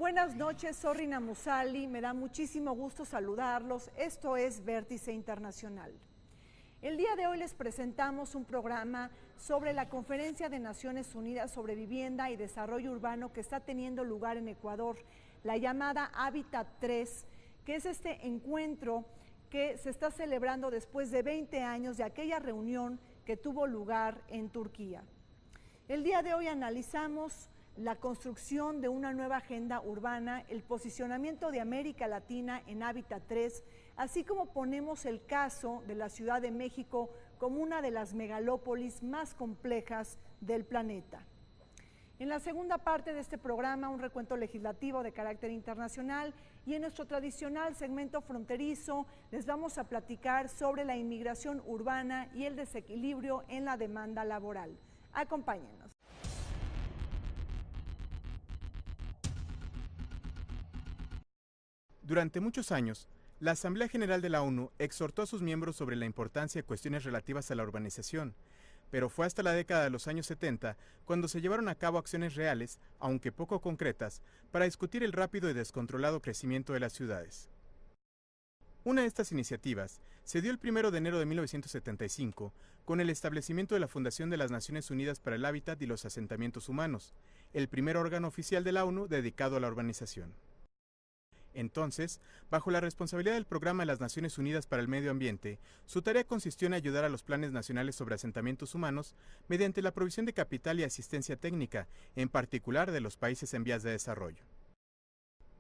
Buenas noches, soy Rina Musali, me da muchísimo gusto saludarlos. Esto es Vértice Internacional. El día de hoy les presentamos un programa sobre la Conferencia de Naciones Unidas sobre Vivienda y Desarrollo Urbano que está teniendo lugar en Ecuador, la llamada Hábitat 3, que es este encuentro que se está celebrando después de 20 años de aquella reunión que tuvo lugar en Turquía. El día de hoy analizamos la construcción de una nueva agenda urbana, el posicionamiento de América Latina en Hábitat 3, así como ponemos el caso de la Ciudad de México como una de las megalópolis más complejas del planeta. En la segunda parte de este programa, un recuento legislativo de carácter internacional, y en nuestro tradicional segmento fronterizo les vamos a platicar sobre la inmigración urbana y el desequilibrio en la demanda laboral. Acompáñenos. Durante muchos años, la Asamblea General de la ONU exhortó a sus miembros sobre la importancia de cuestiones relativas a la urbanización, pero fue hasta la década de los años 70 cuando se llevaron a cabo acciones reales, aunque poco concretas, para discutir el rápido y descontrolado crecimiento de las ciudades. Una de estas iniciativas se dio el 1 de enero de 1975 con el establecimiento de la Fundación de las Naciones Unidas para el Hábitat y los Asentamientos Humanos, el primer órgano oficial de la ONU dedicado a la urbanización. Entonces, bajo la responsabilidad del Programa de las Naciones Unidas para el Medio Ambiente, su tarea consistió en ayudar a los planes nacionales sobre asentamientos humanos mediante la provisión de capital y asistencia técnica, en particular de los países en vías de desarrollo.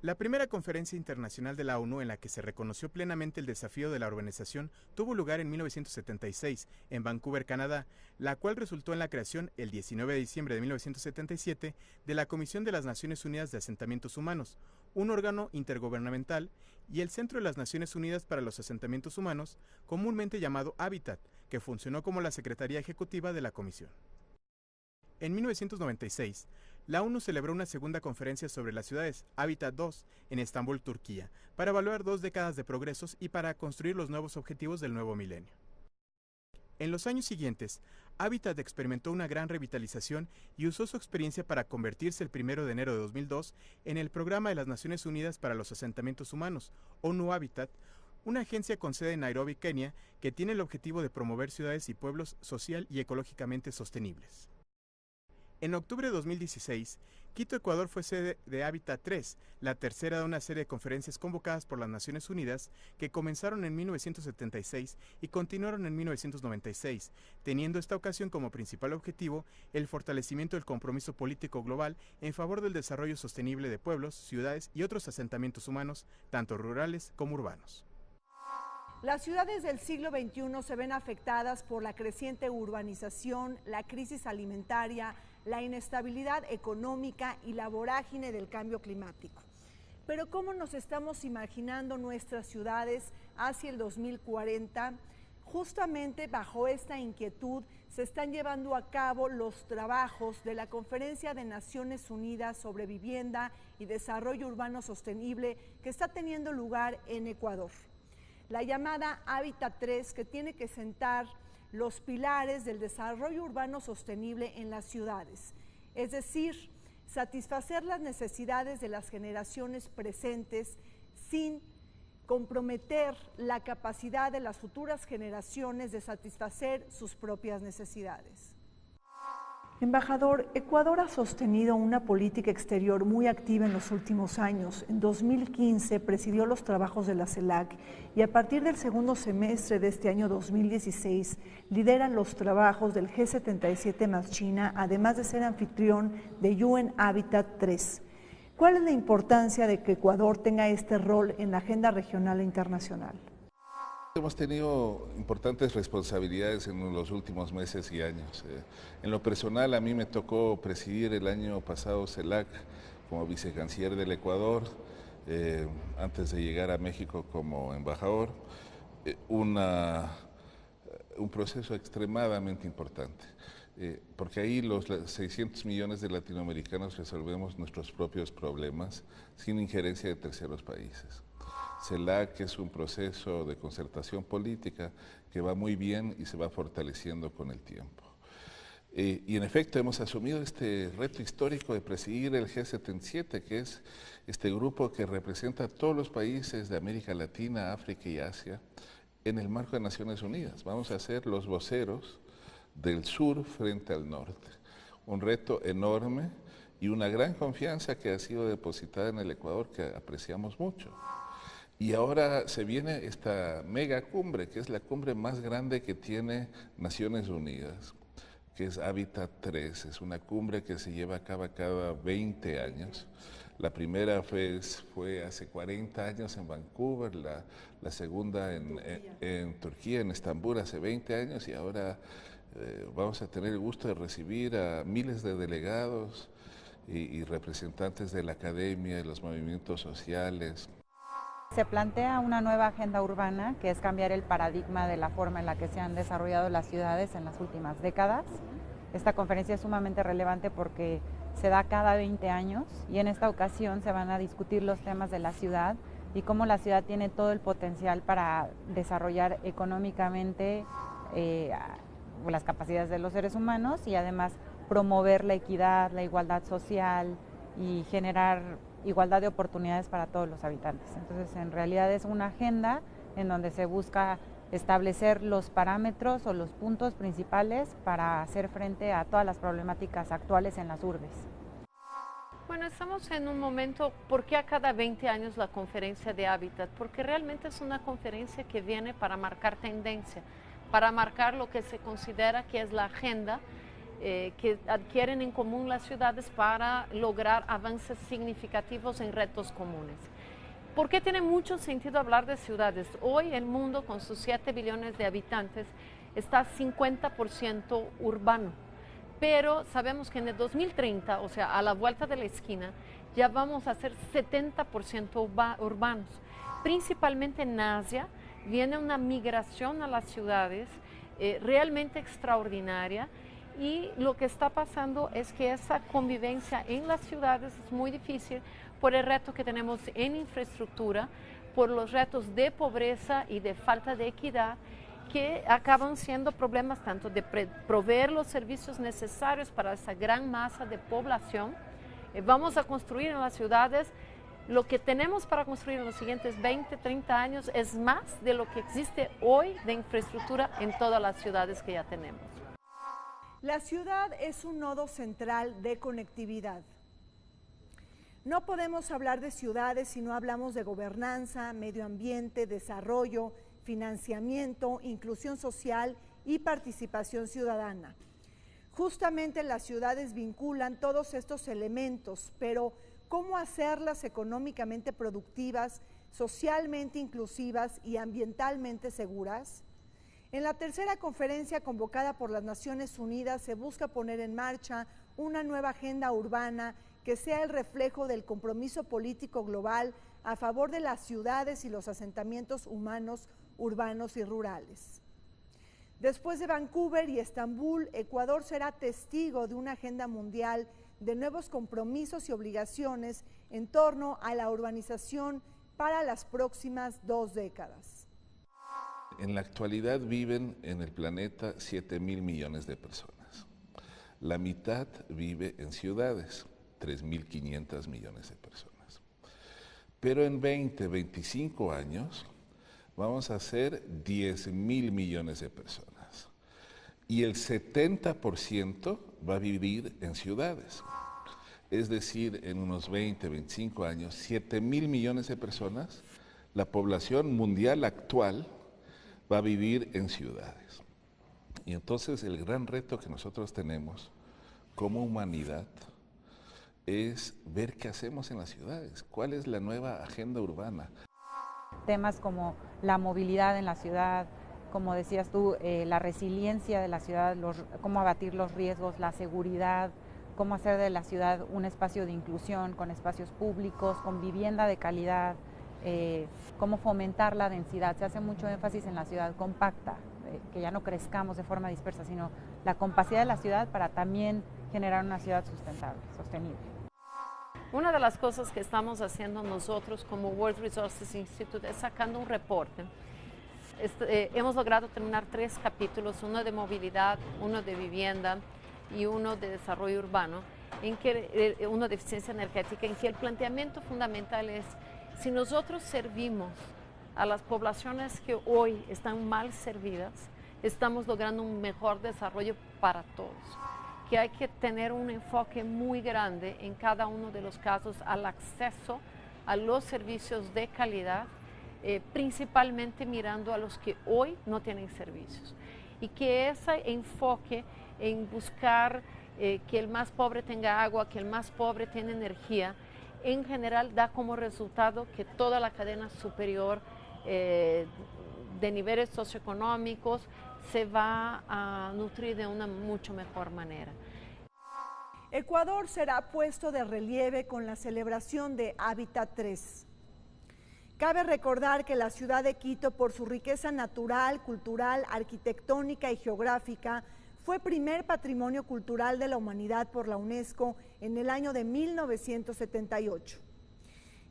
La primera conferencia internacional de la ONU en la que se reconoció plenamente el desafío de la urbanización tuvo lugar en 1976 en Vancouver, Canadá, la cual resultó en la creación, el 19 de diciembre de 1977, de la Comisión de las Naciones Unidas de Asentamientos Humanos, un órgano intergubernamental, y el Centro de las Naciones Unidas para los Asentamientos Humanos, comúnmente llamado Hábitat, que funcionó como la Secretaría Ejecutiva de la Comisión. En 1996, la ONU celebró una segunda conferencia sobre las ciudades, Hábitat 2, en Estambul, Turquía, para evaluar 2 décadas de progresos y para construir los nuevos objetivos del nuevo milenio. En los años siguientes, Hábitat experimentó una gran revitalización y usó su experiencia para convertirse el 1 de enero de 2002 en el Programa de las Naciones Unidas para los Asentamientos Humanos, ONU Hábitat, una agencia con sede en Nairobi, Kenia, que tiene el objetivo de promover ciudades y pueblos social y ecológicamente sostenibles. En octubre de 2016, Quito, Ecuador fue sede de Hábitat 3, la tercera de una serie de conferencias convocadas por las Naciones Unidas que comenzaron en 1976 y continuaron en 1996, teniendo esta ocasión como principal objetivo el fortalecimiento del compromiso político global en favor del desarrollo sostenible de pueblos, ciudades y otros asentamientos humanos, tanto rurales como urbanos. Las ciudades del siglo XXI se ven afectadas por la creciente urbanización, la crisis alimentaria, la inestabilidad económica y la vorágine del cambio climático. Pero ¿cómo nos estamos imaginando nuestras ciudades hacia el 2040? Justamente bajo esta inquietud se están llevando a cabo los trabajos de la Conferencia de Naciones Unidas sobre Vivienda y Desarrollo Urbano Sostenible que está teniendo lugar en Ecuador. La llamada Hábitat 3, que tiene que sentar los pilares del desarrollo urbano sostenible en las ciudades, es decir, satisfacer las necesidades de las generaciones presentes sin comprometer la capacidad de las futuras generaciones de satisfacer sus propias necesidades. Embajador, Ecuador ha sostenido una política exterior muy activa en los últimos años. En 2015 presidió los trabajos de la CELAC y a partir del segundo semestre de este año 2016 lidera los trabajos del G77 más China, además de ser anfitrión de UN Hábitat 3. ¿Cuál es la importancia de que Ecuador tenga este rol en la agenda regional e internacional? Hemos tenido importantes responsabilidades en los últimos meses y años. En lo personal, a mí me tocó presidir el año pasado CELAC como vicecanciller del Ecuador, antes de llegar a México como embajador, un proceso extremadamente importante, porque ahí los 600 millones de latinoamericanos resolvemos nuestros propios problemas sin injerencia de terceros países. CELAC es un proceso de concertación política que va muy bien y se va fortaleciendo con el tiempo. Y en efecto hemos asumido este reto histórico de presidir el G77, que es este grupo que representa a todos los países de América Latina, África y Asia en el marco de Naciones Unidas. Vamos a ser los voceros del sur frente al norte. Un reto enorme y una gran confianza que ha sido depositada en el Ecuador que apreciamos mucho. Y ahora se viene esta mega cumbre, que es la cumbre más grande que tiene Naciones Unidas, que es Hábitat 3. Es una cumbre que se lleva a cabo cada 20 años. La primera fue hace 40 años en Vancouver, la segunda en Turquía, en Estambul, hace 20 años, y ahora vamos a tener el gusto de recibir a miles de delegados y representantes de la academia, de los movimientos sociales. Se plantea una nueva agenda urbana, que es cambiar el paradigma de la forma en la que se han desarrollado las ciudades en las últimas décadas. Esta conferencia es sumamente relevante porque se da cada 20 años y en esta ocasión se van a discutir los temas de la ciudad y cómo la ciudad tiene todo el potencial para desarrollar económicamente las capacidades de los seres humanos y además promover la equidad, la igualdad social y generar igualdad de oportunidades para todos los habitantes. Entonces, en realidad es una agenda en donde se busca establecer los parámetros o los puntos principales para hacer frente a todas las problemáticas actuales en las urbes. Bueno, estamos en un momento, ¿por qué a cada 20 años la conferencia de Hábitat? Porque realmente es una conferencia que viene para marcar tendencia, para marcar lo que se considera que es la agenda que adquieren en común las ciudades para lograr avances significativos en retos comunes. ¿Por qué tiene mucho sentido hablar de ciudades? Hoy el mundo, con sus 7 billones de habitantes, está 50% urbano, pero sabemos que en el 2030, o sea, a la vuelta de la esquina, ya vamos a ser 70% urbanos. Principalmente en Asia viene una migración a las ciudades realmente extraordinaria. Y lo que está pasando es que esa convivencia en las ciudades es muy difícil por el reto que tenemos en infraestructura, por los retos de pobreza y de falta de equidad, que acaban siendo problemas tanto de proveer los servicios necesarios para esa gran masa de población. Vamos a construir en las ciudades lo que tenemos para construir en los siguientes 20, 30 años es más de lo que existe hoy de infraestructura en todas las ciudades que ya tenemos. La ciudad es un nodo central de conectividad. No podemos hablar de ciudades si no hablamos de gobernanza, medio ambiente, desarrollo, financiamiento, inclusión social y participación ciudadana. Justamente las ciudades vinculan todos estos elementos, pero ¿cómo hacerlas económicamente productivas, socialmente inclusivas y ambientalmente seguras? En la tercera conferencia convocada por las Naciones Unidas se busca poner en marcha una nueva agenda urbana que sea el reflejo del compromiso político global a favor de las ciudades y los asentamientos humanos, urbanos y rurales. Después de Vancouver y Estambul, Ecuador será testigo de una agenda mundial de nuevos compromisos y obligaciones en torno a la urbanización para las próximas 2 décadas. En la actualidad viven en el planeta 7.000 millones de personas. La mitad vive en ciudades, 3.500 millones de personas. Pero en 20, 25 años vamos a ser 10.000 millones de personas. Y el 70% va a vivir en ciudades. Es decir, en unos 20, 25 años, 7.000 millones de personas, la población mundial actual va a vivir en ciudades. Y entonces el gran reto que nosotros tenemos como humanidad es ver qué hacemos en las ciudades, cuál es la nueva agenda urbana. Temas como la movilidad en la ciudad, como decías tú, la resiliencia de la ciudad, cómo abatir los riesgos, la seguridad, cómo hacer de la ciudad un espacio de inclusión, con espacios públicos, con vivienda de calidad, cómo fomentar la densidad. Se hace mucho énfasis en la ciudad compacta, que ya no crezcamos de forma dispersa, sino la capacidad de la ciudad para también generar una ciudad sustentable, sostenible. Una de las cosas que estamos haciendo nosotros como World Resources Institute es sacando un reporte. Hemos logrado terminar 3 capítulos, uno de movilidad, uno de vivienda y uno de desarrollo urbano, en que, uno de eficiencia energética, en que el planteamiento fundamental es, si nosotros servimos a las poblaciones que hoy están mal servidas, estamos logrando un mejor desarrollo para todos. Que hay que tener un enfoque muy grande en cada uno de los casos al acceso a los servicios de calidad, principalmente mirando a los que hoy no tienen servicios. Y que ese enfoque en buscar que el más pobre tenga agua, que el más pobre tenga energía, en general da como resultado que toda la cadena superior de niveles socioeconómicos se va a nutrir de una mucho mejor manera. Ecuador será puesto de relieve con la celebración de Hábitat 3. Cabe recordar que la ciudad de Quito, por su riqueza natural, cultural, arquitectónica y geográfica, fue primer patrimonio cultural de la humanidad por la UNESCO en el año de 1978.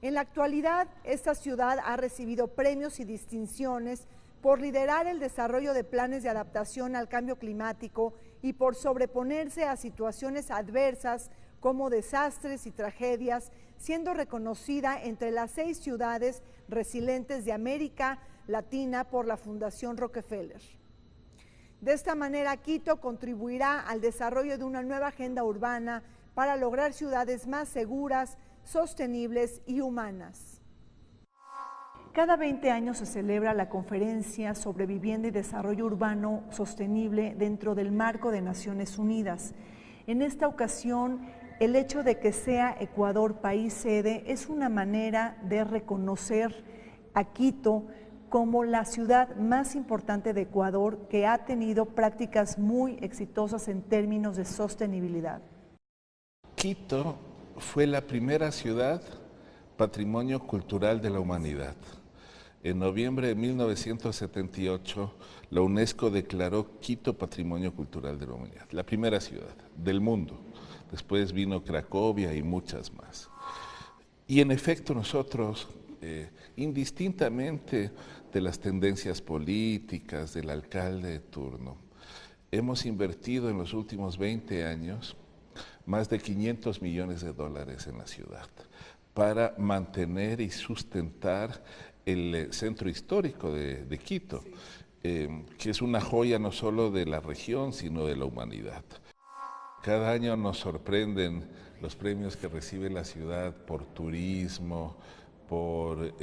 En la actualidad, esta ciudad ha recibido premios y distinciones por liderar el desarrollo de planes de adaptación al cambio climático y por sobreponerse a situaciones adversas como desastres y tragedias, siendo reconocida entre las 6 ciudades resilientes de América Latina por la Fundación Rockefeller. De esta manera, Quito contribuirá al desarrollo de una nueva agenda urbana para lograr ciudades más seguras, sostenibles y humanas. Cada 20 años se celebra la Conferencia sobre Vivienda y Desarrollo Urbano Sostenible dentro del marco de Naciones Unidas. En esta ocasión, el hecho de que sea Ecuador país sede es una manera de reconocer a Quito como la ciudad más importante de Ecuador, que ha tenido prácticas muy exitosas en términos de sostenibilidad. Quito fue la primera ciudad patrimonio cultural de la humanidad. En noviembre de 1978, la UNESCO declaró Quito Patrimonio Cultural de la Humanidad, la primera ciudad del mundo. Después vino Cracovia y muchas más. Y en efecto nosotros, indistintamente de las tendencias políticas del alcalde de turno, hemos invertido en los últimos 20 años más de $500 millones en la ciudad para mantener y sustentar el centro histórico de Quito, que es una joya no solo de la región, sino de la humanidad. Cada año nos sorprenden los premios que recibe la ciudad por turismo, por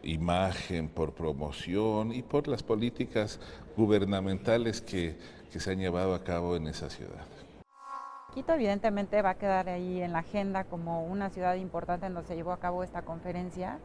imagen, por promoción y por las políticas gubernamentales que se han llevado a cabo en esa ciudad. Quito evidentemente va a quedar ahí en la agenda como una ciudad importante en donde se llevó a cabo esta conferencia,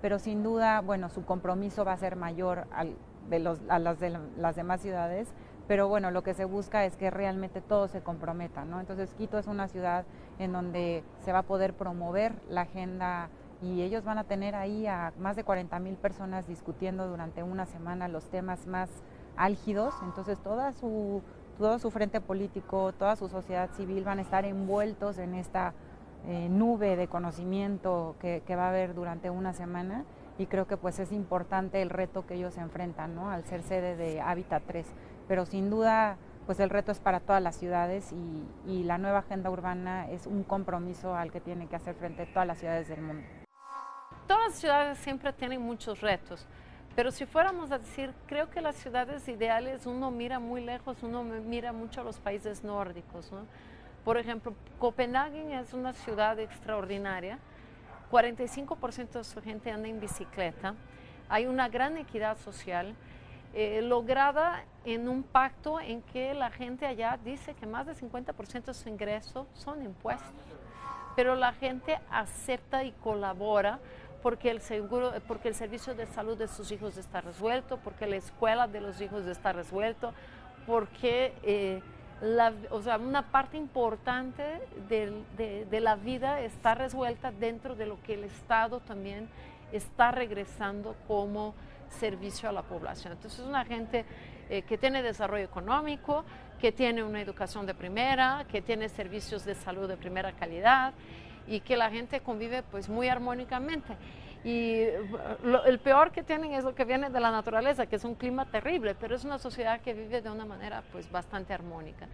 pero sin duda, bueno, su compromiso va a ser mayor a las demás ciudades, pero bueno, lo que se busca es que realmente todos se comprometan, ¿no? Entonces Quito es una ciudad en donde se va a poder promover la agenda y ellos van a tener ahí a más de 40,000 personas discutiendo durante una semana los temas más álgidos, entonces todo su frente político, toda su sociedad civil van a estar envueltos en esta nube de conocimiento que va a haber durante una semana y creo que pues es importante el reto que ellos enfrentan, ¿no? Al ser sede de Hábitat 3, pero sin duda pues el reto es para todas las ciudades y la nueva agenda urbana es un compromiso al que tienen que hacer frente todas las ciudades del mundo. Todas las ciudades siempre tienen muchos retos. Pero si fuéramos a decir, creo que las ciudades ideales, uno mira muy lejos, uno mira mucho a los países nórdicos, ¿no? Por ejemplo, Copenhague es una ciudad extraordinaria, 45% de su gente anda en bicicleta, hay una gran equidad social, lograda en un pacto en que la gente allá dice que más del 50% de su ingreso son impuestos, pero la gente acepta y colabora porque el servicio de salud de sus hijos está resuelto, porque la escuela de los hijos está resuelto, porque una parte importante de la vida está resuelta dentro de lo que el Estado también está regresando como servicio a la población. Entonces es una gente que tiene desarrollo económico, que tiene una educación de primera, que tiene servicios de salud de primera calidad, y que la gente convive pues muy armónicamente. Y el peor que tienen es lo que viene de la naturaleza, que es un clima terrible, pero es una sociedad que vive de una manera pues bastante armónica.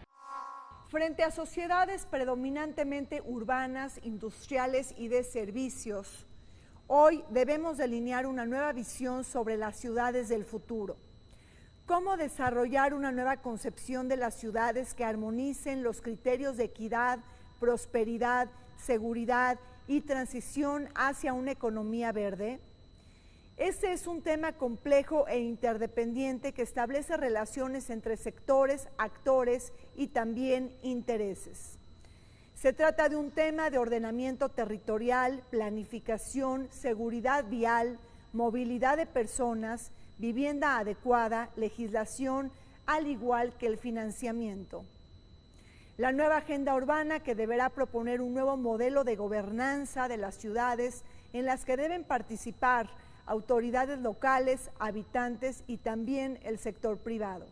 Frente a sociedades predominantemente urbanas, industriales y de servicios, hoy debemos delinear una nueva visión sobre las ciudades del futuro. ¿Cómo desarrollar una nueva concepción de las ciudades que armonicen los criterios de equidad, prosperidad, seguridad y transición hacia una economía verde? Este es un tema complejo e interdependiente que establece relaciones entre sectores, actores y también intereses. Se trata de un tema de ordenamiento territorial, planificación, seguridad vial, movilidad de personas, vivienda adecuada, legislación, al igual que el financiamiento. La nueva agenda urbana que deberá proponer un nuevo modelo de gobernanza de las ciudades en las que deben participar autoridades locales, habitantes y también el sector privado.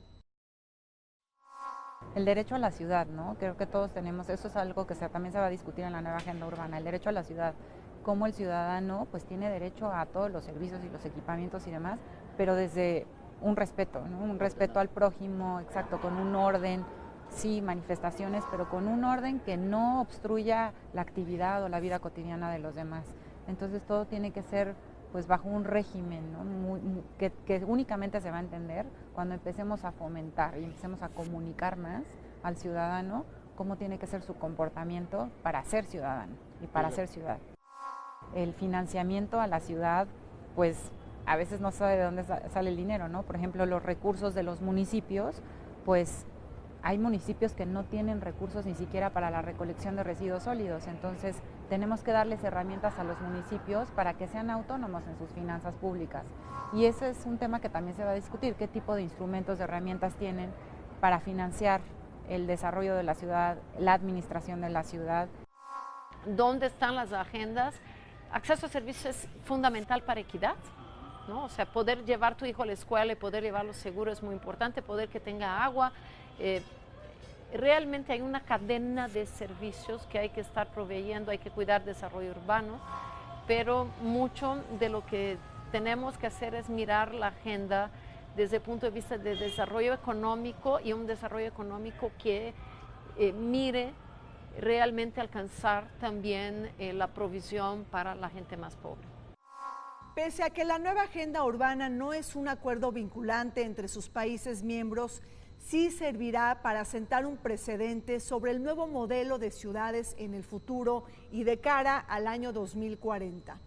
El derecho a la ciudad, ¿no? Creo que todos tenemos, eso es algo que también se va a discutir en la nueva agenda urbana, el derecho a la ciudad, cómo el ciudadano pues tiene derecho a todos los servicios y los equipamientos y demás, pero desde un respeto, ¿no? Un respeto al prójimo, exacto, con un orden, sí, manifestaciones, pero con un orden que no obstruya la actividad o la vida cotidiana de los demás. Entonces todo tiene que ser pues bajo un régimen, ¿no? que únicamente se va a entender cuando empecemos a fomentar y empecemos a comunicar más al ciudadano cómo tiene que ser su comportamiento para ser ciudadano y para ser ciudad. El financiamiento a la ciudad, pues a veces no sabe de dónde sale el dinero, ¿no? Por ejemplo, los recursos de los municipios, pues hay municipios que no tienen recursos ni siquiera para la recolección de residuos sólidos, entonces tenemos que darles herramientas a los municipios para que sean autónomos en sus finanzas públicas. Y ese es un tema que también se va a discutir, qué tipo de instrumentos, de herramientas tienen para financiar el desarrollo de la ciudad, la administración de la ciudad. ¿Dónde están las agendas? Acceso a servicios es fundamental para equidad, ¿no? O sea, poder llevar tu hijo a la escuela y poder llevarlo seguro es muy importante, poder que tenga agua. Realmente hay una cadena de servicios que hay que estar proveyendo, hay que cuidar desarrollo urbano, pero mucho de lo que tenemos que hacer es mirar la agenda desde el punto de vista de desarrollo económico y un desarrollo económico que mire realmente alcanzar también la provisión para la gente más pobre. Pese a que la nueva agenda urbana no es un acuerdo vinculante entre sus países miembros, sí servirá para sentar un precedente sobre el nuevo modelo de ciudades en el futuro y de cara al año 2040.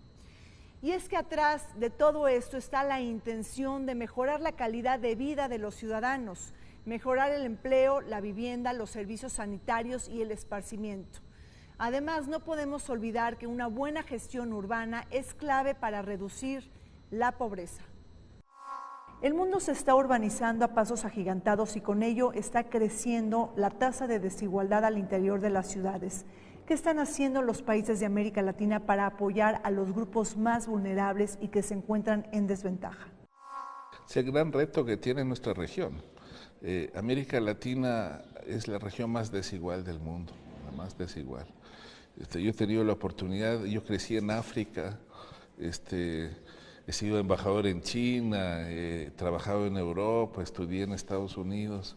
Y es que atrás de todo esto está la intención de mejorar la calidad de vida de los ciudadanos, mejorar el empleo, la vivienda, los servicios sanitarios y el esparcimiento. Además, no podemos olvidar que una buena gestión urbana es clave para reducir la pobreza. El mundo se está urbanizando a pasos agigantados y con ello está creciendo la tasa de desigualdad al interior de las ciudades. ¿Qué están haciendo los países de América Latina para apoyar a los grupos más vulnerables y que se encuentran en desventaja? Es el gran reto que tiene nuestra región. América Latina es la región más desigual del mundo, la más desigual. Yo he tenido la oportunidad, yo crecí en África, he sido embajador en China, he trabajado en Europa, estudié en Estados Unidos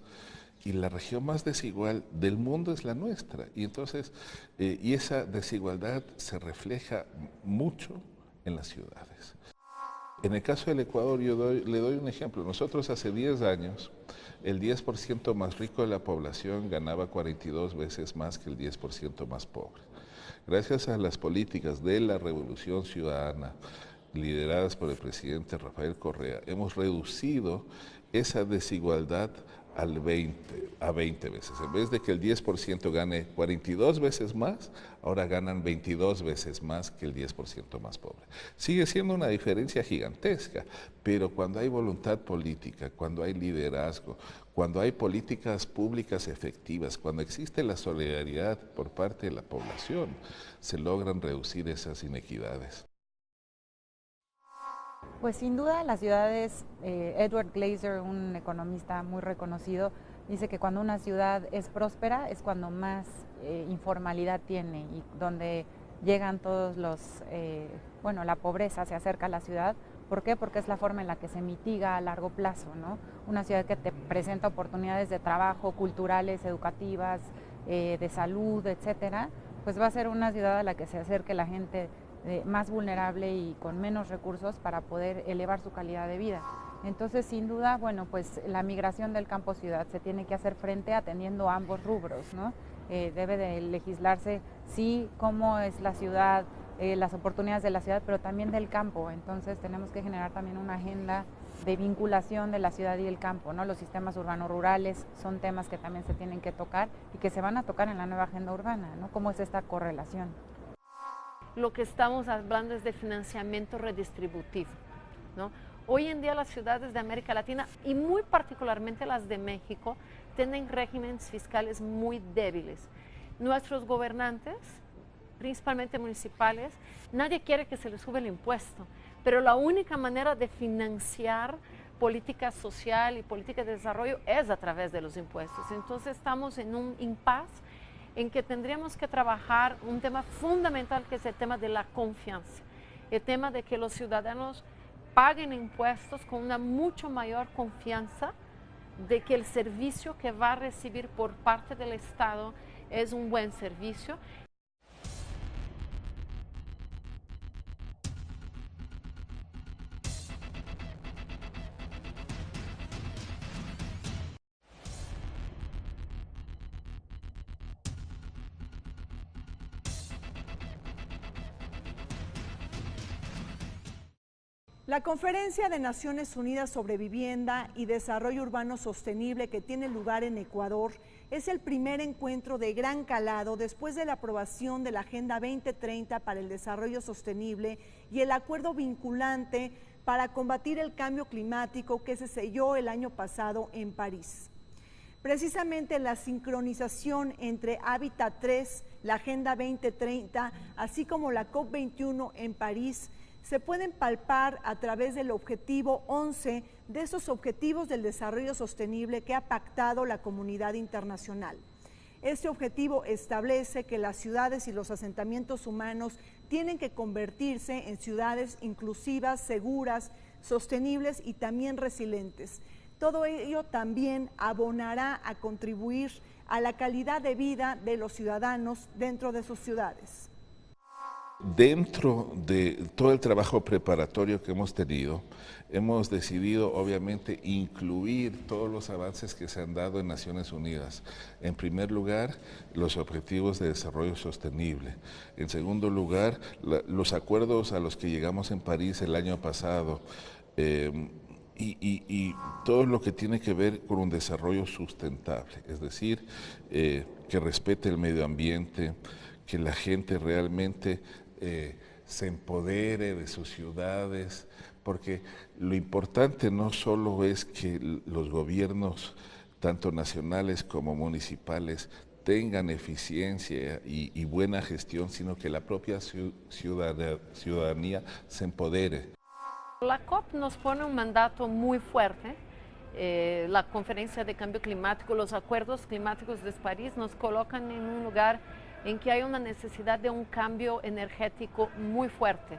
y la región más desigual del mundo es la nuestra. Y entonces, y esa desigualdad se refleja mucho en las ciudades. En el caso del Ecuador, le doy un ejemplo. Nosotros hace 10 años, el 10% más rico de la población ganaba 42 veces más que el 10% más pobre. Gracias a las políticas de la Revolución Ciudadana, lideradas por el presidente Rafael Correa, hemos reducido esa desigualdad a 20 veces. En vez de que el 10% gane 42 veces más, ahora ganan 22 veces más que el 10% más pobre. Sigue siendo una diferencia gigantesca, pero cuando hay voluntad política, cuando hay liderazgo, cuando hay políticas públicas efectivas, cuando existe la solidaridad por parte de la población, se logran reducir esas inequidades. Pues sin duda las ciudades, Edward Glaeser, un economista muy reconocido, dice que cuando una ciudad es próspera es cuando más informalidad tiene y donde llegan todos los, la pobreza se acerca a la ciudad. ¿Por qué? Porque es la forma en la que se mitiga a largo plazo, ¿no? Una ciudad que te presenta oportunidades de trabajo culturales, educativas, de salud, etcétera, pues va a ser una ciudad a la que se acerque la gente más vulnerable y con menos recursos para poder elevar su calidad de vida. Entonces, sin duda, bueno, pues la migración del campo a ciudad se tiene que hacer frente atendiendo ambos rubros, ¿no? Debe de legislarse, sí, cómo es la ciudad, las oportunidades de la ciudad, pero también del campo. Entonces, tenemos que generar también una agenda de vinculación de la ciudad y el campo, ¿no? Los sistemas urbanos-rurales son temas que también se tienen que tocar y que se van a tocar en la nueva agenda urbana, ¿no? ¿Cómo es esta correlación? Lo que estamos hablando es de financiamiento redistributivo, ¿no? Hoy en día las ciudades de América Latina y muy particularmente las de México tienen regímenes fiscales muy débiles. Nuestros gobernantes, principalmente municipales, nadie quiere que se les sube el impuesto, pero la única manera de financiar política social y política de desarrollo es a través de los impuestos. Entonces estamos en un impasse en que tendríamos que trabajar un tema fundamental, que es el tema de la confianza, el tema de que los ciudadanos paguen impuestos con una mucho mayor confianza de que el servicio que va a recibir por parte del Estado es un buen servicio. La Conferencia de Naciones Unidas sobre Vivienda y Desarrollo Urbano Sostenible, que tiene lugar en Ecuador, es el primer encuentro de gran calado después de la aprobación de la Agenda 2030 para el Desarrollo Sostenible y el acuerdo vinculante para combatir el cambio climático que se selló el año pasado en París. Precisamente la sincronización entre Hábitat 3, la Agenda 2030, así como la COP21 en París, se pueden palpar a través del objetivo 11 de esos objetivos del desarrollo sostenible que ha pactado la comunidad internacional. Este objetivo establece que las ciudades y los asentamientos humanos tienen que convertirse en ciudades inclusivas, seguras, sostenibles y también resilientes. Todo ello también abonará a contribuir a la calidad de vida de los ciudadanos dentro de sus ciudades. Dentro de todo el trabajo preparatorio que hemos tenido, hemos decidido obviamente incluir todos los avances que se han dado en Naciones Unidas. En primer lugar, los Objetivos de Desarrollo Sostenible. En segundo lugar, los acuerdos a los que llegamos en París el año pasado. Y todo lo que tiene que ver con un desarrollo sustentable, es decir, que respete el medio ambiente, que la gente realmente se empodere de sus ciudades, porque lo importante no solo es que los gobiernos, tanto nacionales como municipales, tengan eficiencia y buena gestión, sino que la propia ciudadanía se empodere. La COP nos pone un mandato muy fuerte. La Conferencia de Cambio Climático, los acuerdos climáticos de París nos colocan en un lugar en que hay una necesidad de un cambio energético muy fuerte,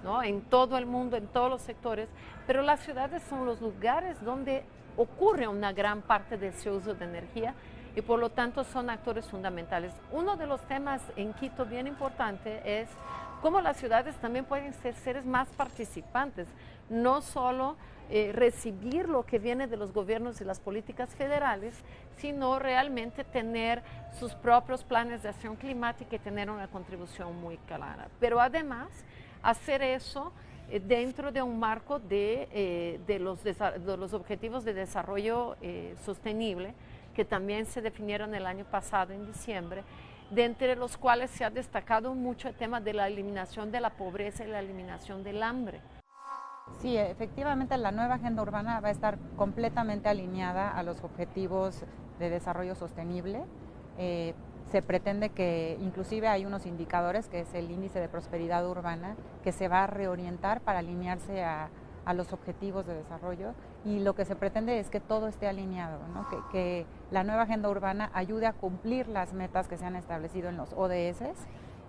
¿no? En todo el mundo, en todos los sectores, pero las ciudades son los lugares donde ocurre una gran parte de ese uso de energía y por lo tanto son actores fundamentales. Uno de los temas en Quito bien importante es cómo las ciudades también pueden ser seres más participantes, no solo recibir lo que viene de los gobiernos y las políticas federales, sino realmente tener sus propios planes de acción climática y tener una contribución muy clara. Pero además, hacer eso dentro de un marco de los objetivos de desarrollo sostenible, que también se definieron el año pasado en diciembre, de entre los cuales se ha destacado mucho el tema de la eliminación de la pobreza y la eliminación del hambre. Sí, efectivamente la nueva agenda urbana va a estar completamente alineada a los objetivos de desarrollo sostenible. Se pretende que inclusive hay unos indicadores, que es el índice de prosperidad urbana, que se va a reorientar para alinearse a los objetivos de desarrollo, y lo que se pretende es que todo esté alineado, ¿no? Que la nueva agenda urbana ayude a cumplir las metas que se han establecido en los ODS,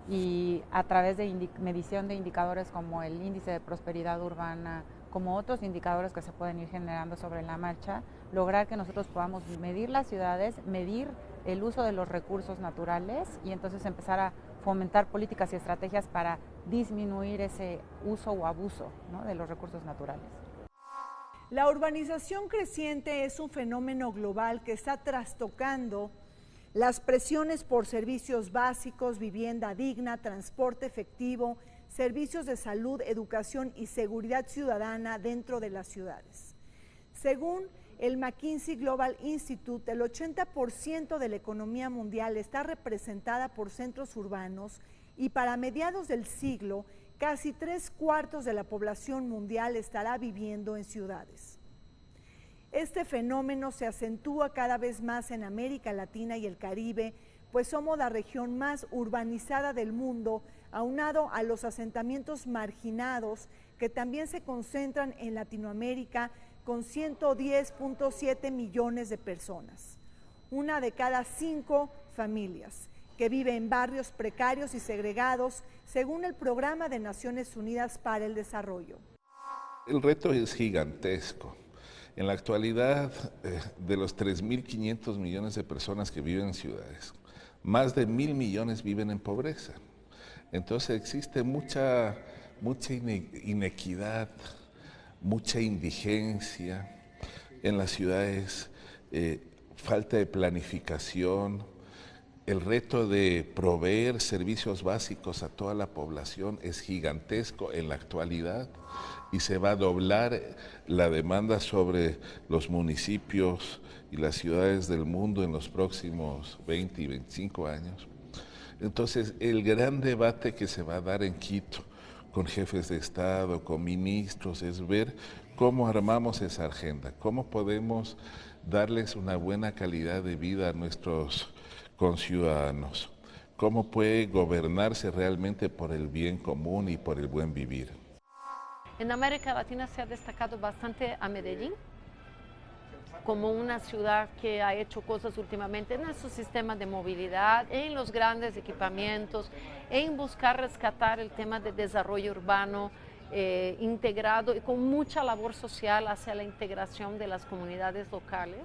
y a través de medición de indicadores como el índice de prosperidad urbana, como otros indicadores que se pueden ir generando sobre la marcha, lograr que nosotros podamos medir las ciudades, medir el uso de los recursos naturales y entonces empezar a fomentar políticas y estrategias para disminuir ese uso o abuso, ¿no?, de los recursos naturales. La urbanización creciente es un fenómeno global que está trastocando las presiones por servicios básicos, vivienda digna, transporte efectivo, servicios de salud, educación y seguridad ciudadana dentro de las ciudades. Según el McKinsey Global Institute, el 80% de la economía mundial está representada por centros urbanos y para mediados del siglo, casi 3/4 de la población mundial estará viviendo en ciudades. Este fenómeno se acentúa cada vez más en América Latina y el Caribe, pues somos la región más urbanizada del mundo, aunado a los asentamientos marginados que también se concentran en Latinoamérica con 110.7 millones de personas. Una de cada 5 familias que vive en barrios precarios y segregados, según el Programa de Naciones Unidas para el Desarrollo. El reto es gigantesco. En la actualidad, de los 3.500 millones de personas que viven en ciudades, más de 1.000 millones viven en pobreza. Entonces existe mucha inequidad, mucha indigencia en las ciudades, falta de planificación. El reto de proveer servicios básicos a toda la población es gigantesco en la actualidad y se va a doblar la demanda sobre los municipios y las ciudades del mundo en los próximos 20 y 25 años. Entonces, el gran debate que se va a dar en Quito con jefes de Estado, con ministros, es ver cómo armamos esa agenda, cómo podemos darles una buena calidad de vida a nuestros conciudadanos, cómo puede gobernarse realmente por el bien común y por el buen vivir. En América Latina se ha destacado bastante a Medellín como una ciudad que ha hecho cosas últimamente en su sistema de movilidad, en los grandes equipamientos, en buscar rescatar el tema de desarrollo urbano integrado y con mucha labor social hacia la integración de las comunidades locales.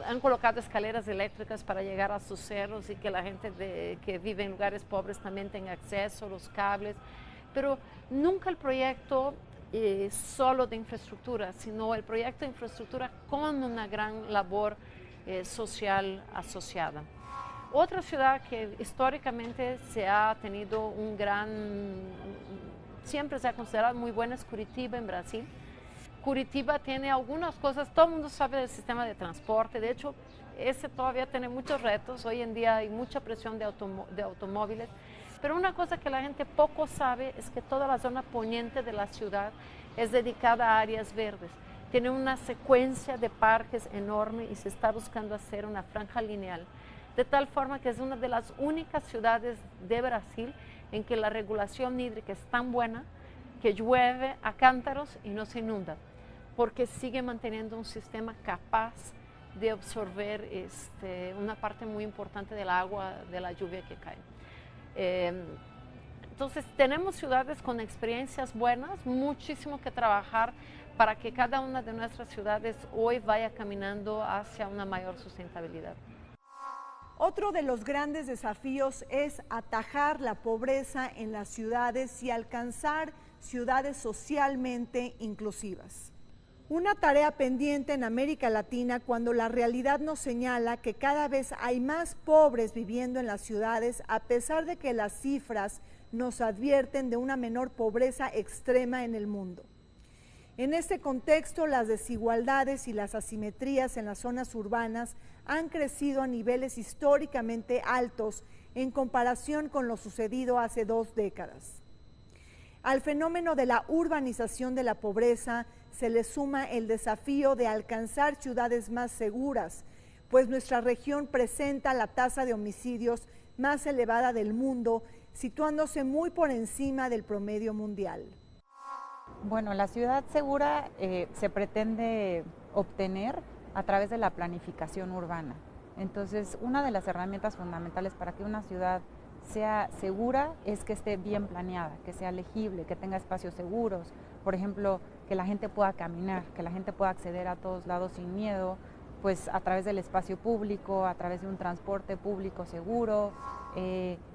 Han colocado escaleras eléctricas para llegar a sus cerros y que la gente que vive en lugares pobres también tenga acceso a los cables, pero nunca el proyecto solo de infraestructura, sino el proyecto de infraestructura con una gran labor social asociada. Otra ciudad que históricamente se ha tenido siempre se ha considerado muy buena es Curitiba, en Brasil. Curitiba tiene algunas cosas, todo el mundo sabe del sistema de transporte, de hecho, ese todavía tiene muchos retos, hoy en día hay mucha presión de automóviles, pero una cosa que la gente poco sabe es que toda la zona poniente de la ciudad es dedicada a áreas verdes. Tiene una secuencia de parques enorme y se está buscando hacer una franja lineal, de tal forma que es una de las únicas ciudades de Brasil en que la regulación hídrica es tan buena que llueve a cántaros y no se inunda, porque sigue manteniendo un sistema capaz de absorber una parte muy importante del agua de la lluvia que cae. Entonces tenemos ciudades con experiencias buenas, muchísimo que trabajar para que cada una de nuestras ciudades hoy vaya caminando hacia una mayor sustentabilidad. Otro de los grandes desafíos es atajar la pobreza en las ciudades y alcanzar ciudades socialmente inclusivas. Una tarea pendiente en América Latina cuando la realidad nos señala que cada vez hay más pobres viviendo en las ciudades, a pesar de que las cifras nos advierten de una menor pobreza extrema en el mundo. En este contexto, las desigualdades y las asimetrías en las zonas urbanas han crecido a niveles históricamente altos en comparación con lo sucedido hace 2 décadas. Al fenómeno de la urbanización de la pobreza se le suma el desafío de alcanzar ciudades más seguras, pues nuestra región presenta la tasa de homicidios más elevada del mundo, situándose muy por encima del promedio mundial. Bueno, la ciudad segura se pretende obtener a través de la planificación urbana. Entonces, una de las herramientas fundamentales para que una ciudad sea segura es que esté bien planeada, que sea legible, que tenga espacios seguros, por ejemplo, que la gente pueda caminar, que la gente pueda acceder a todos lados sin miedo, pues a través del espacio público, a través de un transporte público seguro,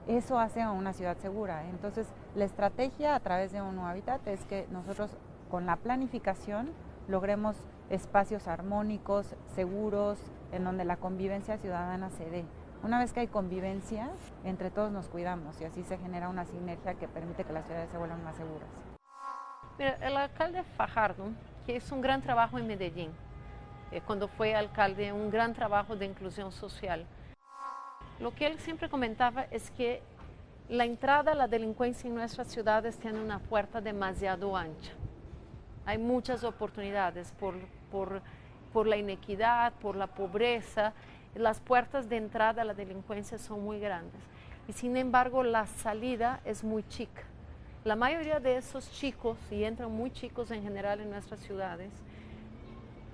eso hace a una ciudad segura. Entonces, la estrategia a través de ONU Habitat es que nosotros con la planificación logremos espacios armónicos, seguros, en donde la convivencia ciudadana se dé. Una vez que hay convivencia, entre todos nos cuidamos y así se genera una sinergia que permite que las ciudades se vuelvan más seguras. Mira, el alcalde Fajardo, que hizo un gran trabajo en Medellín, cuando fue alcalde, un gran trabajo de inclusión social. Lo que él siempre comentaba es que la entrada a la delincuencia en nuestras ciudades tiene una puerta demasiado ancha. Hay muchas oportunidades por la inequidad, por la pobreza. Las puertas de entrada a la delincuencia son muy grandes y sin embargo la salida es muy chica. La mayoría de esos chicos, y entran muy chicos en general en nuestras ciudades,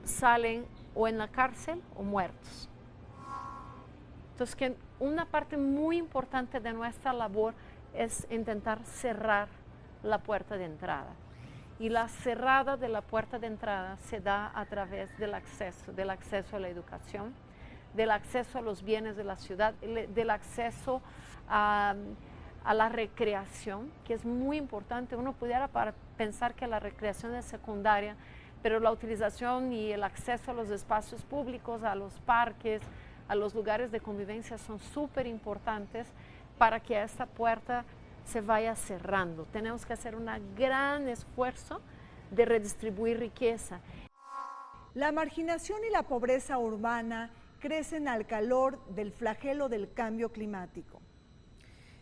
salen o en la cárcel o muertos. Entonces, que una parte muy importante de nuestra labor es intentar cerrar la puerta de entrada. Y la cerrada de la puerta de entrada se da a través del acceso a la educación, del acceso a los bienes de la ciudad, del acceso a la recreación, que es muy importante. Uno pudiera pensar que la recreación es secundaria, pero la utilización y el acceso a los espacios públicos, a los parques, a los lugares de convivencia son súper importantes para que esta puerta se vaya cerrando. Tenemos que hacer un gran esfuerzo de redistribuir riqueza. La marginación y la pobreza urbana crecen al calor del flagelo del cambio climático.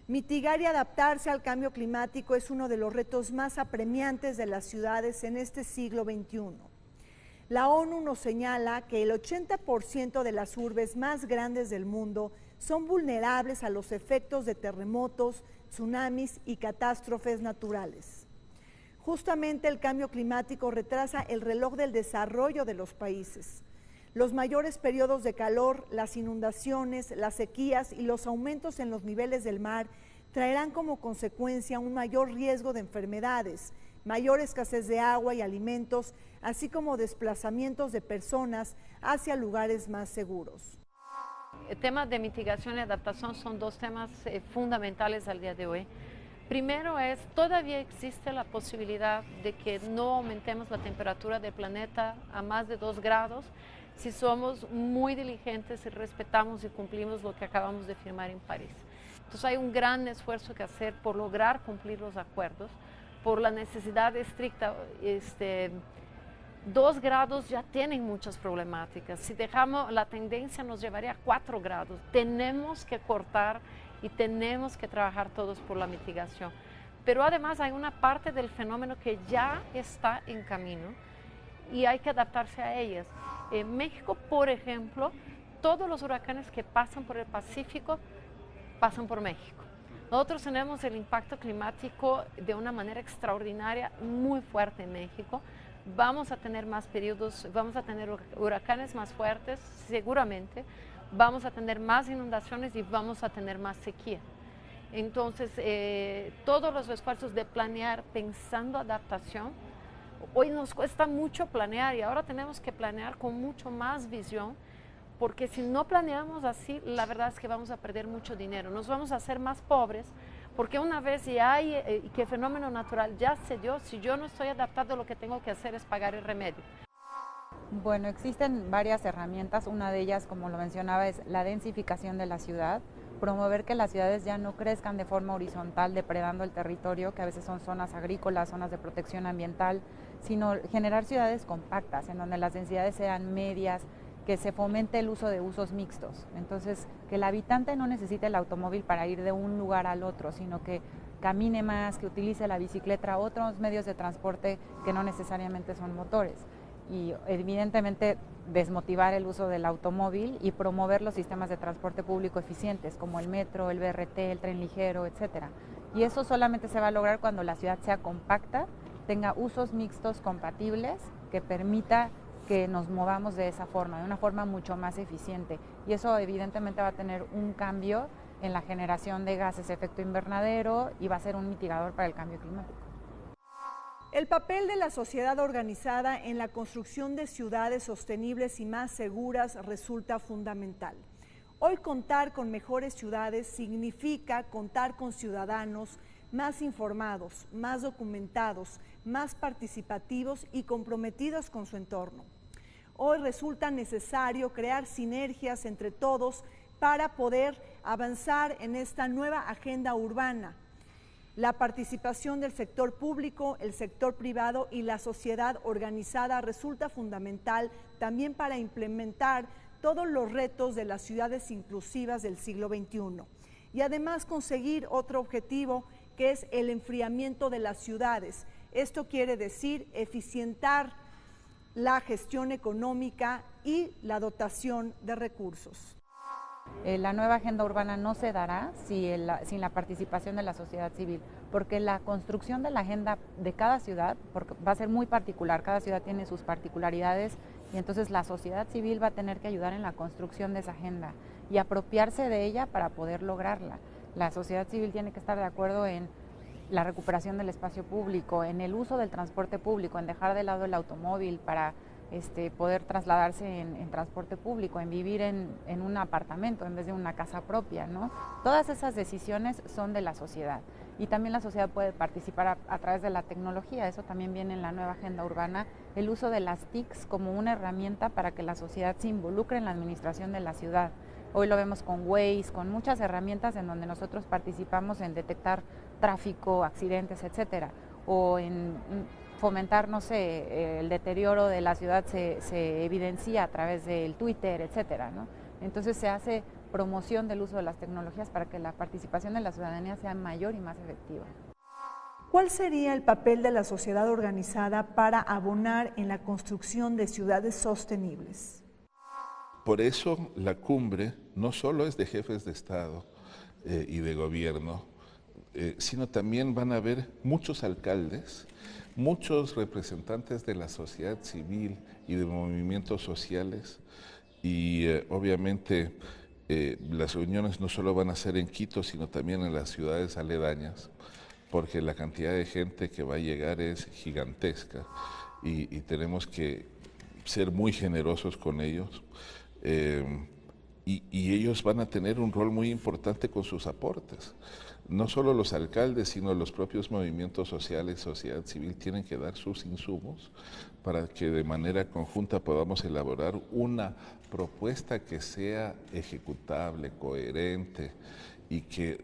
Mitigar y adaptarse al cambio climático es uno de los retos más apremiantes de las ciudades en este siglo XXI. La ONU nos señala que el 80% de las urbes más grandes del mundo son vulnerables a los efectos de terremotos, tsunamis y catástrofes naturales. Justamente el cambio climático retrasa el reloj del desarrollo de los países. Los mayores periodos de calor, las inundaciones, las sequías y los aumentos en los niveles del mar traerán como consecuencia un mayor riesgo de enfermedades, mayor escasez de agua y alimentos, así como desplazamientos de personas hacia lugares más seguros. El tema de mitigación y adaptación son dos temas fundamentales al día de hoy. Primero es, todavía existe la posibilidad de que no aumentemos la temperatura del planeta a más de 2 grados si somos muy diligentes y respetamos y cumplimos lo que acabamos de firmar en París. Entonces hay un gran esfuerzo que hacer por lograr cumplir los acuerdos, por la necesidad estricta. 2 grados ya tienen muchas problemáticas. Si dejamos, la tendencia nos llevaría a 4 grados. Tenemos que cortar y tenemos que trabajar todos por la mitigación. Pero además hay una parte del fenómeno que ya está en camino y hay que adaptarse a ellas. En México, por ejemplo, todos los huracanes que pasan por el Pacífico pasan por México. Nosotros tenemos el impacto climático de una manera extraordinaria, muy fuerte en México. Vamos a tener más periodos, vamos a tener huracanes más fuertes, seguramente. Vamos a tener más inundaciones y vamos a tener más sequía. Entonces, todos los esfuerzos de planear pensando adaptación, hoy nos cuesta mucho planear y ahora tenemos que planear con mucho más visión, porque si no planeamos así, la verdad es que vamos a perder mucho dinero, nos vamos a hacer más pobres, porque una vez ya hay que el fenómeno natural ya se dio, si yo no estoy adaptado, lo que tengo que hacer es pagar el remedio. Bueno, existen varias herramientas, una de ellas, como lo mencionaba, es la densificación de la ciudad, promover que las ciudades ya no crezcan de forma horizontal, depredando el territorio, que a veces son zonas agrícolas, zonas de protección ambiental, sino generar ciudades compactas, en donde las densidades sean medias, que se fomente el uso de usos mixtos. Entonces, que el habitante no necesite el automóvil para ir de un lugar al otro, sino que camine más, que utilice la bicicleta, otros medios de transporte que no necesariamente son motores. Y evidentemente desmotivar el uso del automóvil y promover los sistemas de transporte público eficientes como el metro, el BRT, el tren ligero, etcétera. Y eso solamente se va a lograr cuando la ciudad sea compacta, tenga usos mixtos compatibles que permita que nos movamos de esa forma, de una forma mucho más eficiente. Y eso evidentemente va a tener un cambio en la generación de gases de efecto invernadero y va a ser un mitigador para el cambio climático. El papel de la sociedad organizada en la construcción de ciudades sostenibles y más seguras resulta fundamental. Hoy contar con mejores ciudades significa contar con ciudadanos más informados, más documentados, más participativos y comprometidos con su entorno. Hoy resulta necesario crear sinergias entre todos para poder avanzar en esta nueva agenda urbana. La participación del sector público, el sector privado y la sociedad organizada resulta fundamental también para implementar todos los retos de las ciudades inclusivas del siglo XXI y además conseguir otro objetivo que es el enfriamiento de las ciudades. Esto quiere decir eficientar la gestión económica y la dotación de recursos. La nueva agenda urbana no se dará sin la participación de la sociedad civil, porque la construcción de la agenda de cada ciudad va a ser muy particular, cada ciudad tiene sus particularidades y entonces la sociedad civil va a tener que ayudar en la construcción de esa agenda y apropiarse de ella para poder lograrla. La sociedad civil tiene que estar de acuerdo en la recuperación del espacio público, en el uso del transporte público, en dejar de lado el automóvil para poder trasladarse en transporte público, en vivir en un apartamento en vez de una casa propia, ¿no? Todas esas decisiones son de la sociedad y también la sociedad puede participar a través de la tecnología. Eso también viene en la nueva agenda urbana, el uso de las TICs como una herramienta para que la sociedad se involucre en la administración de la ciudad. Hoy lo vemos con Waze, con muchas herramientas en donde nosotros participamos en detectar tráfico, accidentes, etcétera, o en fomentar, no sé, el deterioro de la ciudad se evidencia a través del Twitter, etcétera, ¿no? Entonces se hace promoción del uso de las tecnologías para que la participación de la ciudadanía sea mayor y más efectiva. ¿Cuál sería el papel de la sociedad organizada para abonar en la construcción de ciudades sostenibles? Por eso la cumbre no solo es de jefes de Estado y de gobierno, sino también van a haber muchos alcaldes, muchos representantes de la sociedad civil y de movimientos sociales y obviamente las reuniones no solo van a ser en Quito, sino también en las ciudades aledañas, porque la cantidad de gente que va a llegar es gigantesca y tenemos que ser muy generosos con ellos. Y ellos van a tener un rol muy importante con sus aportes. No solo los alcaldes, sino los propios movimientos sociales, sociedad civil, tienen que dar sus insumos para que de manera conjunta podamos elaborar una propuesta que sea ejecutable, coherente y que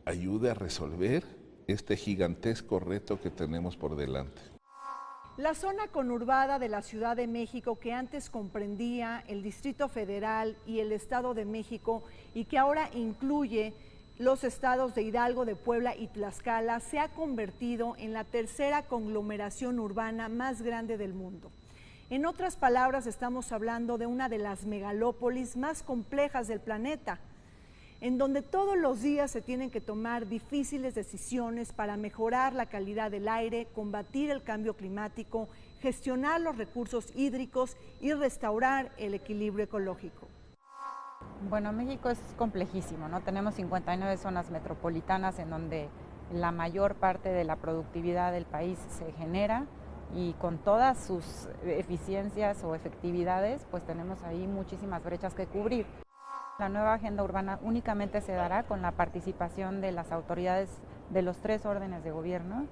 ayude a resolver este gigantesco reto que tenemos por delante. La zona conurbada de la Ciudad de México, que antes comprendía el Distrito Federal y el Estado de México y que ahora incluye los estados de Hidalgo, de Puebla y Tlaxcala, se ha convertido en la tercera conglomeración urbana más grande del mundo. En otras palabras, estamos hablando de una de las megalópolis más complejas del planeta, en donde todos los días se tienen que tomar difíciles decisiones para mejorar la calidad del aire, combatir el cambio climático, gestionar los recursos hídricos y restaurar el equilibrio ecológico. Bueno, México es complejísimo, ¿no? Tenemos 59 zonas metropolitanas en donde la mayor parte de la productividad del país se genera y con todas sus eficiencias o efectividades, pues tenemos ahí muchísimas brechas que cubrir. La nueva agenda urbana únicamente se dará con la participación de las autoridades de los 3 órdenes de gobierno,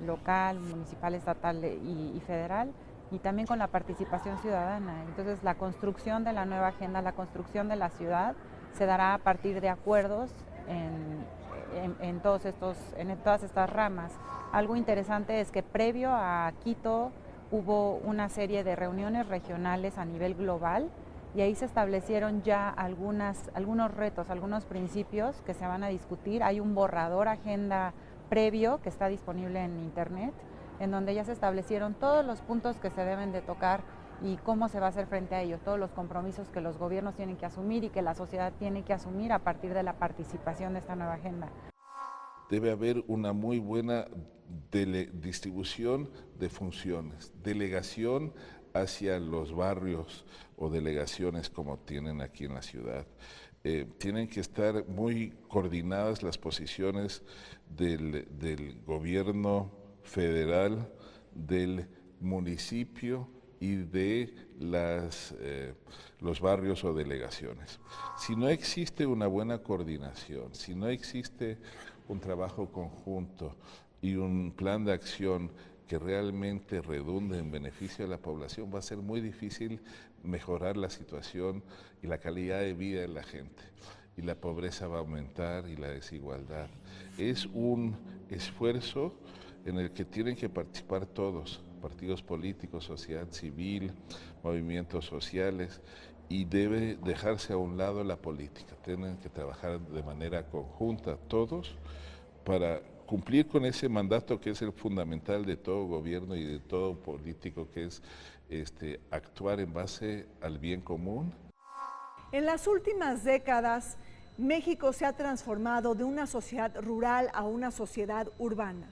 local, municipal, estatal y federal, y también con la participación ciudadana. Entonces la construcción de la nueva agenda, la construcción de la ciudad, se dará a partir de acuerdos en todas estas ramas. Algo interesante es que previo a Quito hubo una serie de reuniones regionales a nivel global, y ahí se establecieron ya algunos retos, algunos principios que se van a discutir. Hay un borrador agenda previo que está disponible en internet, en donde ya se establecieron todos los puntos que se deben de tocar y cómo se va a hacer frente a ellos, todos los compromisos que los gobiernos tienen que asumir y que la sociedad tiene que asumir a partir de la participación de esta nueva agenda. Debe haber una muy buena distribución de funciones, delegación hacia los barrios o delegaciones como tienen aquí en la ciudad. Tienen que estar muy coordinadas las posiciones del gobierno federal, del municipio y de los barrios o delegaciones. Si no existe una buena coordinación, si no existe un trabajo conjunto y un plan de acción que realmente redunde en beneficio de la población, va a ser muy difícil mejorar la situación y la calidad de vida de la gente. Y la pobreza va a aumentar y la desigualdad. Es un esfuerzo en el que tienen que participar todos, partidos políticos, sociedad civil, movimientos sociales, y debe dejarse a un lado la política. Tienen que trabajar de manera conjunta todos para cumplir con ese mandato que es el fundamental de todo gobierno y de todo político, que es actuar en base al bien común. En las últimas décadas, México se ha transformado de una sociedad rural a una sociedad urbana.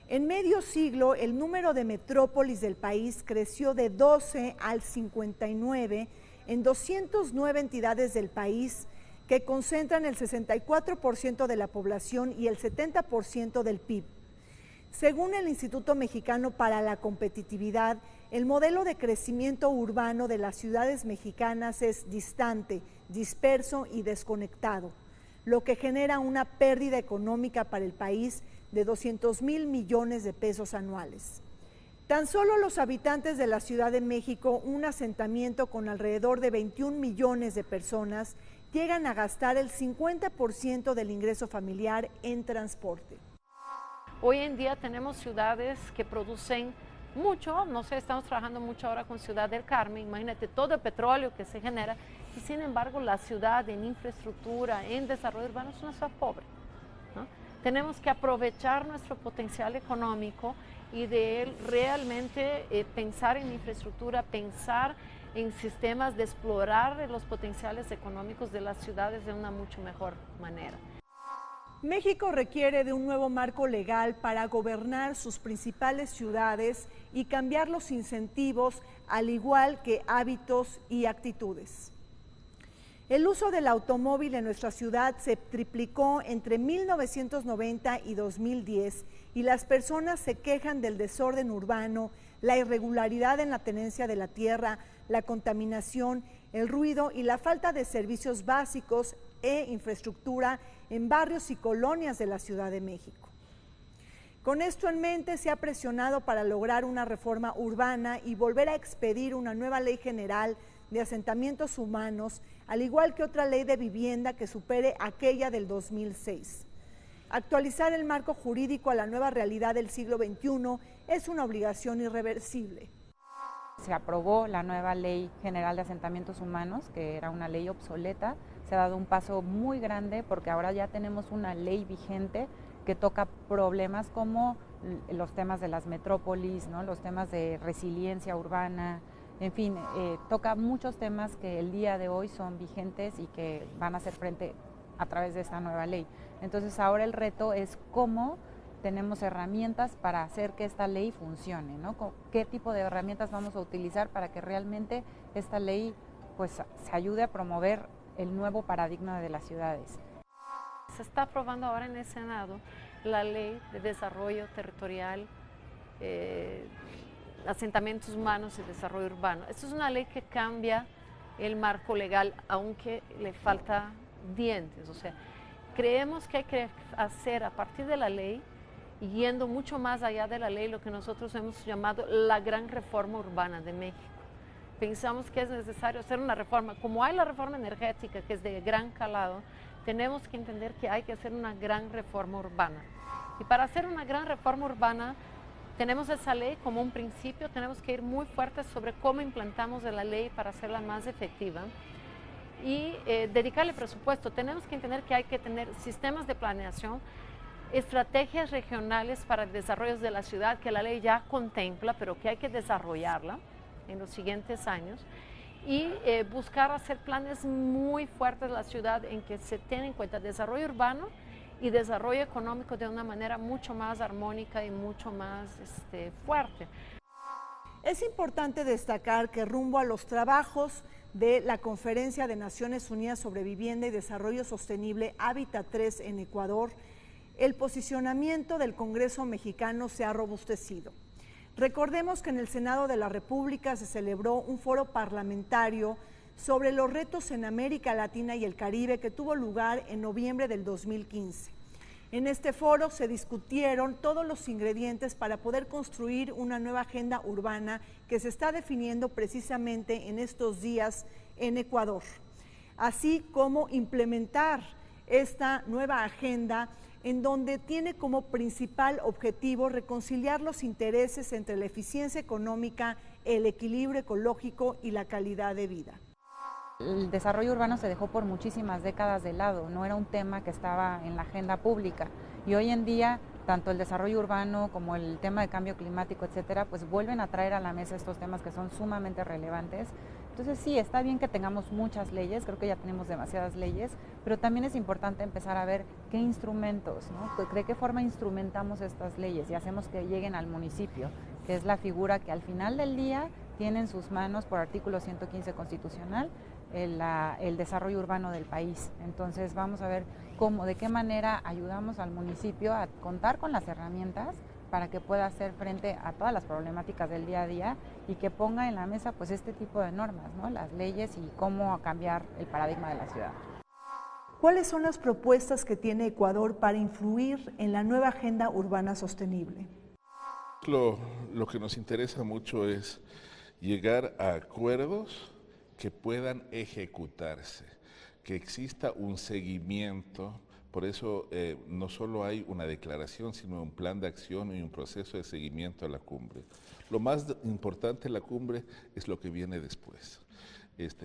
En medio siglo, el número de metrópolis del país creció de 12 al 59 en 209 entidades del país, que concentran el 64% de la población y el 70% del PIB. Según el Instituto Mexicano para la Competitividad, el modelo de crecimiento urbano de las ciudades mexicanas es distante, disperso y desconectado, lo que genera una pérdida económica para el país de 200,000 millones de pesos anuales. Tan solo los habitantes de la Ciudad de México, un asentamiento con alrededor de 21 millones de personas, llegan a gastar el 50% del ingreso familiar en transporte. Hoy en día tenemos ciudades que producen mucho, no sé, estamos trabajando mucho ahora con Ciudad del Carmen, imagínate todo el petróleo que se genera, y sin embargo la ciudad en infraestructura, en desarrollo urbano es una ciudad pobre, ¿no? Tenemos que aprovechar nuestro potencial económico y de él realmente pensar en infraestructura, pensar en sistemas de explorar los potenciales económicos de las ciudades de una mucho mejor manera. México requiere de un nuevo marco legal para gobernar sus principales ciudades y cambiar los incentivos, al igual que hábitos y actitudes. El uso del automóvil en nuestra ciudad se triplicó entre 1990 y 2010 y las personas se quejan del desorden urbano, la irregularidad en la tenencia de la tierra, la contaminación, el ruido y la falta de servicios básicos e infraestructura en barrios y colonias de la Ciudad de México. Con esto en mente, se ha presionado para lograr una reforma urbana y volver a expedir una nueva ley general de asentamientos humanos, al igual que otra ley de vivienda que supere aquella del 2006. Actualizar el marco jurídico a la nueva realidad del siglo XXI es una obligación irreversible. Se aprobó la nueva Ley General de Asentamientos Humanos, que era una ley obsoleta. Se ha dado un paso muy grande porque ahora ya tenemos una ley vigente que toca problemas como los temas de las metrópolis, ¿no? Los temas de resiliencia urbana, en fin, toca muchos temas que el día de hoy son vigentes y que van a hacer frente a través de esta nueva ley. Entonces ahora el reto es cómo tenemos herramientas para hacer que esta ley funcione, ¿no? ¿Qué tipo de herramientas vamos a utilizar para que realmente esta ley pues se ayude a promover el nuevo paradigma de las ciudades? Se está aprobando ahora en el Senado la Ley de Desarrollo Territorial, Asentamientos Humanos y Desarrollo Urbano. Esta es una ley que cambia el marco legal, aunque le falta dientes. O sea, creemos que hay que hacer a partir de la ley, yendo mucho más allá de la ley, lo que nosotros hemos llamado la gran reforma urbana de México. Pensamos que es necesario hacer una reforma, como hay la reforma energética que es de gran calado, tenemos que entender que hay que hacer una gran reforma urbana. Y para hacer una gran reforma urbana, tenemos esa ley como un principio, tenemos que ir muy fuertes sobre cómo implantamos la ley para hacerla más efectiva y dedicarle presupuesto. Tenemos que entender que hay que tener sistemas de planeación, estrategias regionales para el desarrollo de la ciudad que la ley ya contempla, pero que hay que desarrollarla en los siguientes años y buscar hacer planes muy fuertes de la ciudad en que se tenga en cuenta desarrollo urbano y desarrollo económico de una manera mucho más armónica y mucho más fuerte. Es importante destacar que rumbo a los trabajos de la Conferencia de Naciones Unidas sobre Vivienda y Desarrollo Sostenible Hábitat 3 en Ecuador, el posicionamiento del Congreso mexicano se ha robustecido. Recordemos que en el Senado de la República se celebró un foro parlamentario sobre los retos en América Latina y el Caribe que tuvo lugar en noviembre del 2015. En este foro se discutieron todos los ingredientes para poder construir una nueva agenda urbana que se está definiendo precisamente en estos días en Ecuador, así como implementar esta nueva agenda en donde tiene como principal objetivo reconciliar los intereses entre la eficiencia económica, el equilibrio ecológico y la calidad de vida. El desarrollo urbano se dejó por muchísimas décadas de lado, no era un tema que estaba en la agenda pública y hoy en día tanto el desarrollo urbano como el tema de cambio climático, etcétera, pues vuelven a traer a la mesa estos temas que son sumamente relevantes. Entonces sí, está bien que tengamos muchas leyes, creo que ya tenemos demasiadas leyes, pero también es importante empezar a ver qué instrumentos, ¿no? ¿De qué forma instrumentamos estas leyes y hacemos que lleguen al municipio, que es la figura que al final del día tiene en sus manos por artículo 115 constitucional el desarrollo urbano del país? Entonces vamos a ver cómo, de qué manera ayudamos al municipio a contar con las herramientas para que pueda hacer frente a todas las problemáticas del día a día y que ponga en la mesa pues este tipo de normas, ¿no? Las leyes y cómo cambiar el paradigma de la ciudad. ¿Cuáles son las propuestas que tiene Ecuador para influir en la nueva agenda urbana sostenible? Lo que nos interesa mucho es llegar a acuerdos que puedan ejecutarse, que exista un seguimiento. Por eso no solo hay una declaración, sino un plan de acción y un proceso de seguimiento a la cumbre. Lo más importante de la cumbre es lo que viene después.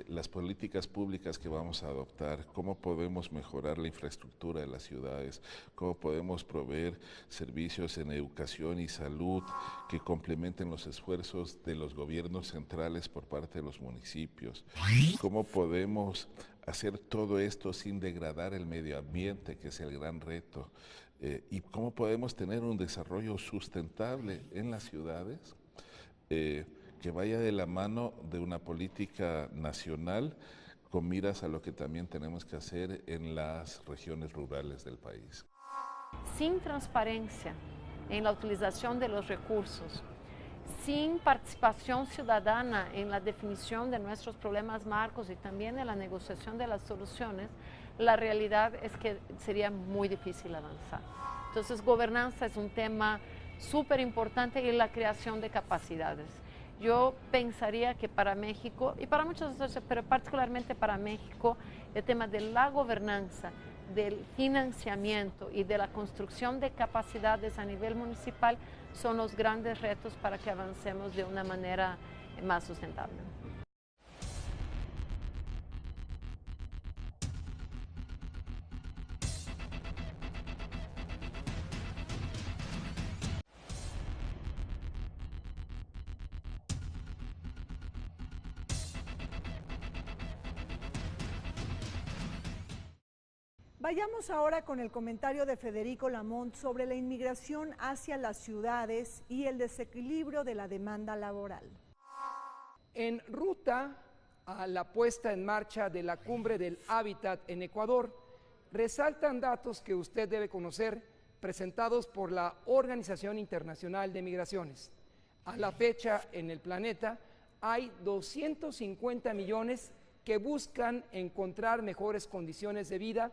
Las políticas públicas que vamos a adoptar, cómo podemos mejorar la infraestructura de las ciudades, cómo podemos proveer servicios en educación y salud que complementen los esfuerzos de los gobiernos centrales por parte de los municipios, cómo podemos hacer todo esto sin degradar el medio ambiente, que es el gran reto, y cómo podemos tener un desarrollo sustentable en las ciudades, que vaya de la mano de una política nacional con miras a lo que también tenemos que hacer en las regiones rurales del país. Sin transparencia en la utilización de los recursos, sin participación ciudadana en la definición de nuestros problemas marcos y también en la negociación de las soluciones, la realidad es que sería muy difícil avanzar. Entonces, gobernanza es un tema súper importante y la creación de capacidades. Yo pensaría que para México, y para muchos otros, pero particularmente para México, el tema de la gobernanza, del financiamiento y de la construcción de capacidades a nivel municipal son los grandes retos para que avancemos de una manera más sustentable. Vayamos ahora con el comentario de Federico Lamont sobre la inmigración hacia las ciudades y el desequilibrio de la demanda laboral. En ruta a la puesta en marcha de la Cumbre del Hábitat en Ecuador, resaltan datos que usted debe conocer presentados por la Organización Internacional de Migraciones. A la fecha en el planeta hay 250 millones que buscan encontrar mejores condiciones de vida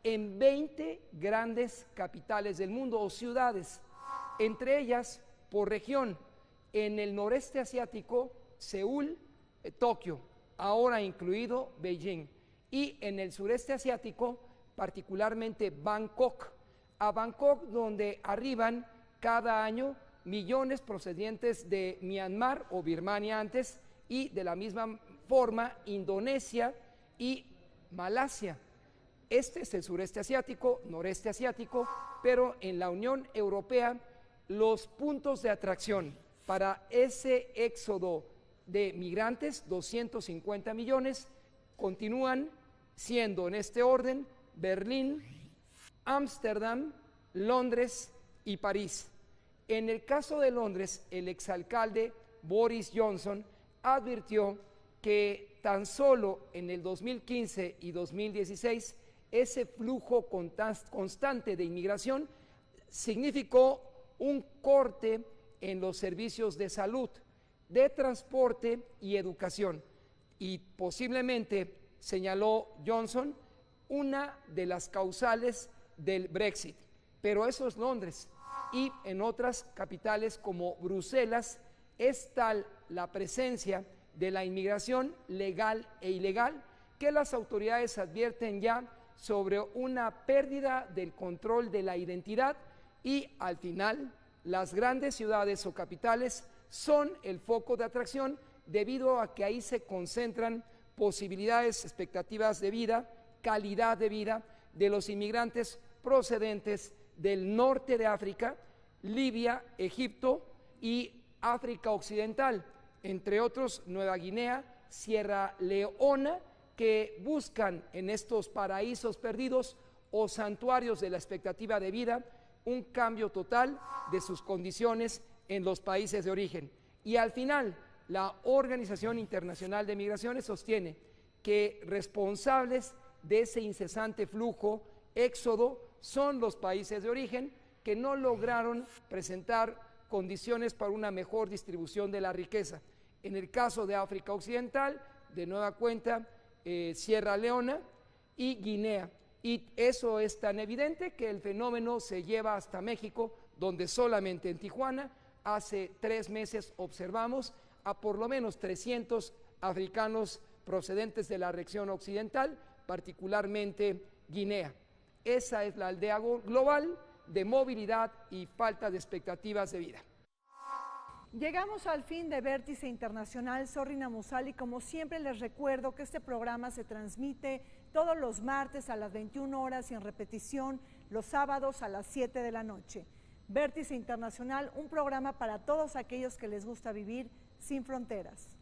en 20 grandes capitales del mundo o ciudades, entre ellas por región, en el noreste asiático, Seúl, Tokio, ahora incluido Beijing, y en el sureste asiático, particularmente Bangkok, a Bangkok donde arriban cada año millones procedentes de Myanmar o Birmania antes, y de la misma forma Indonesia y Malasia. Este es el sureste asiático, noreste asiático, pero en la Unión Europea los puntos de atracción para ese éxodo de migrantes, 250 millones, continúan siendo en este orden Berlín, Ámsterdam, Londres y París. En el caso de Londres, el exalcalde Boris Johnson advirtió que tan solo en el 2015 y 2016 ese flujo constante de inmigración significó un corte en los servicios de salud, de transporte y educación. Y posiblemente, señaló Johnson, una de las causales del Brexit. Pero eso es Londres, y en otras capitales como Bruselas es tal la presencia de la inmigración legal e ilegal que las autoridades advierten ya sobre una pérdida del control de la identidad, y al final las grandes ciudades o capitales son el foco de atracción debido a que ahí se concentran posibilidades, expectativas de vida, calidad de vida de los inmigrantes procedentes del norte de África, Libia, Egipto y África Occidental, entre otros Nueva Guinea, Sierra Leona, que buscan en estos paraísos perdidos o santuarios de la expectativa de vida un cambio total de sus condiciones en los países de origen. Y al final, la Organización Internacional de Migraciones sostiene que responsables de ese incesante flujo, éxodo, son los países de origen que no lograron presentar condiciones para una mejor distribución de la riqueza. En el caso de África Occidental, de nueva cuenta, Sierra Leona y Guinea. Y eso es tan evidente que el fenómeno se lleva hasta México, donde solamente en Tijuana, hace 3 meses observamos a por lo menos 300 africanos procedentes de la región occidental, particularmente Guinea. Esa es la aldea global de movilidad y falta de expectativas de vida. Llegamos al fin de Vértice Internacional. Soy Rina Musali. Como siempre les recuerdo que este programa se transmite todos los martes a las 21 horas y en repetición los sábados a las 7 de la noche. Vértice Internacional, un programa para todos aquellos que les gusta vivir sin fronteras.